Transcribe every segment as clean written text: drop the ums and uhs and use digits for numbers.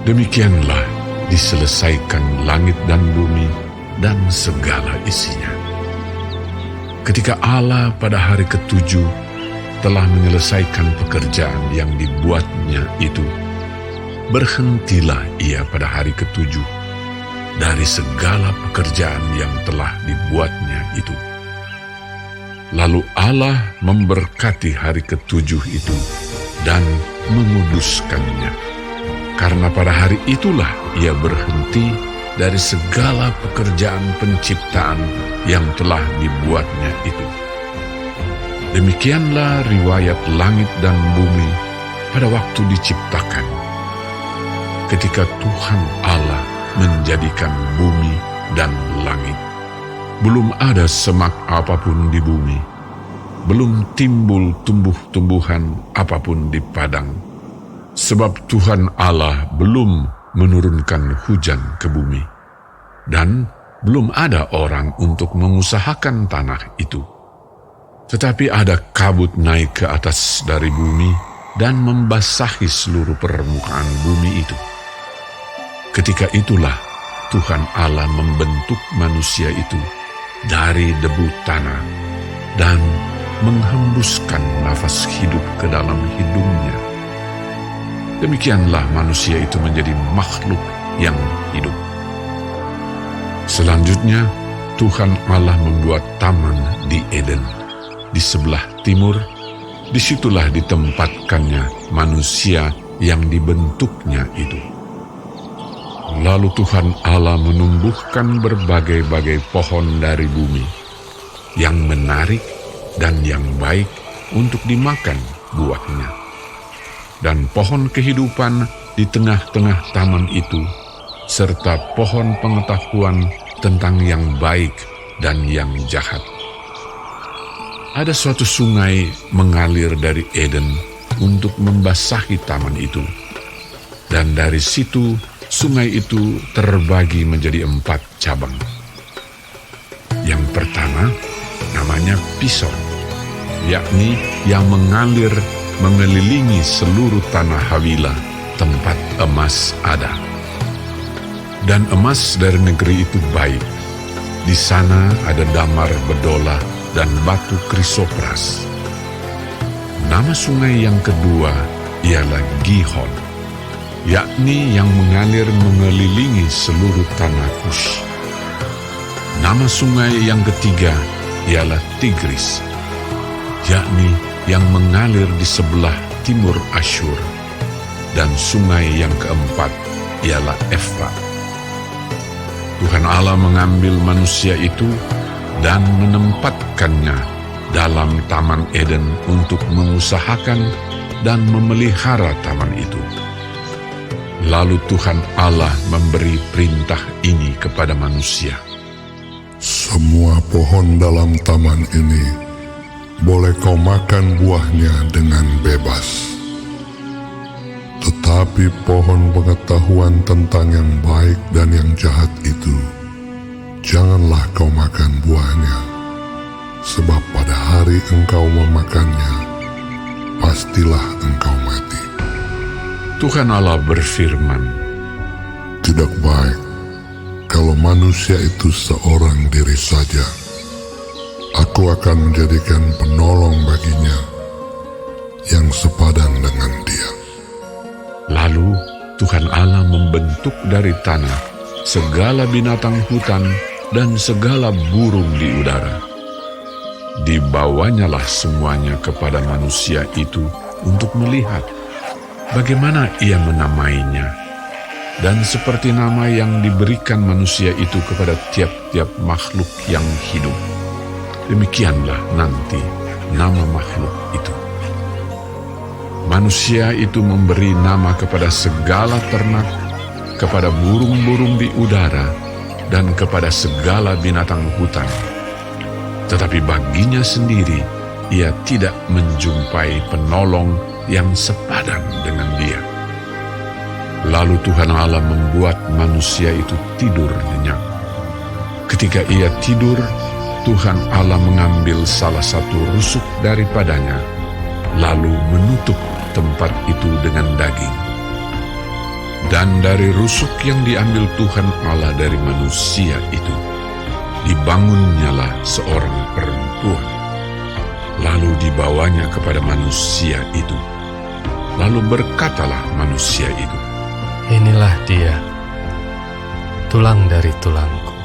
Demikianlah diselesaikan langit dan bumi dan segala isinya. Ketika Allah pada hari ketujuh telah menyelesaikan pekerjaan yang dibuatnya itu, berhentilah ia pada hari ketujuh dari segala pekerjaan yang telah dibuatnya itu. Lalu Allah memberkati hari ketujuh itu dan menguduskannya, karena pada hari itulah ia berhenti dari segala pekerjaan penciptaan yang telah dibuatnya itu. Demikianlah riwayat langit dan bumi pada waktu diciptakan. Ketika Tuhan Allah menjadikan bumi dan langit, belum ada semak apapun di bumi, belum timbul tumbuh-tumbuhan apapun di padang, sebab Tuhan Allah belum menurunkan hujan ke bumi, dan belum ada orang untuk mengusahakan tanah itu. Tetapi ada kabut naik ke atas dari bumi dan membasahi seluruh permukaan bumi itu. Ketika itulah Tuhan Allah membentuk manusia itu dari debu tanah dan menghembuskan nafas hidup ke dalam hidungnya. Demikianlah manusia itu menjadi makhluk yang hidup. Selanjutnya, Tuhan Allah membuat taman di Eden, di sebelah timur. Disitulah ditempatkannya manusia yang dibentuknya itu. Lalu Tuhan Allah menumbuhkan berbagai-bagai pohon dari bumi, yang menarik dan yang baik untuk dimakan buahnya. Dan pohon kehidupan di tengah-tengah taman itu, serta pohon pengetahuan tentang yang baik dan yang jahat. Ada suatu sungai mengalir dari Eden untuk membasahi taman itu, dan dari situ sungai itu terbagi menjadi 4 cabang. Yang pertama namanya Pison, yakni yang mengalir mengelilingi seluruh tanah Hawila, tempat emas ada. Dan emas dari negeri itu baik. Di sana ada damar bedola dan batu krisopras. Nama sungai yang kedua ialah Gihon, yakni yang mengalir mengelilingi seluruh tanah Kush. Nama sungai yang ketiga ialah Tigris, yakni yang mengalir di sebelah timur Asyur, dan sungai yang keempat ialah Efrat. Tuhan Allah mengambil manusia itu dan menempatkannya dalam Taman Eden untuk mengusahakan dan memelihara taman itu. Lalu Tuhan Allah memberi perintah ini kepada manusia. Semua pohon dalam taman ini boleh kau makan buahnya dengan bebas. Tetapi pohon pengetahuan tentang yang baik dan yang jahat itu, janganlah kau makan buahnya, sebab pada hari engkau memakannya, pastilah engkau mati. Tuhan Allah berfirman, Tidak baik kalau manusia itu seorang diri saja. Aku akan menjadikan penolong baginya yang sepadan dengan dia. Lalu Tuhan Allah membentuk dari tanah segala binatang hutan dan segala burung di udara. Dibawanyalah semuanya kepada manusia itu untuk melihat bagaimana ia menamainya, dan seperti nama yang diberikan manusia itu kepada tiap-tiap makhluk yang hidup, demikianlah nanti nama makhluk itu. Manusia itu memberi nama kepada segala ternak, kepada burung-burung di udara, dan kepada segala binatang hutan. Tetapi baginya sendiri, ia tidak menjumpai penolong yang sepadan dengan dia. Lalu Tuhan Allah membuat manusia itu tidur nyenyak. Ketika ia tidur, Tuhan Allah mengambil salah satu rusuk daripadanya, lalu menutup tempat itu dengan daging. Dan dari rusuk yang diambil Tuhan Allah dari manusia itu, dibangunnyalah seorang perempuan. Lalu dibawanya kepada manusia itu. Lalu berkatalah manusia itu, Inilah dia, tulang dari tulangku,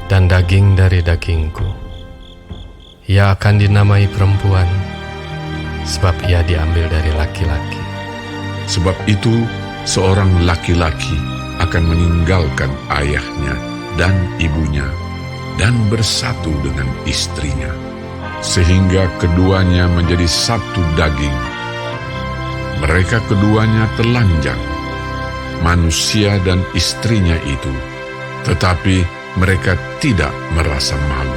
dan daging dari dagingku. Ia akan dinamai perempuan, sebab ia diambil dari laki-laki. sebab itu seorang laki-laki akan meninggalkan ayahnya dan ibunya dan bersatu dengan istrinya, sehingga keduanya menjadi satu daging. Mereka keduanya telanjang, manusia dan istrinya itu, tetapi mereka tidak merasa malu.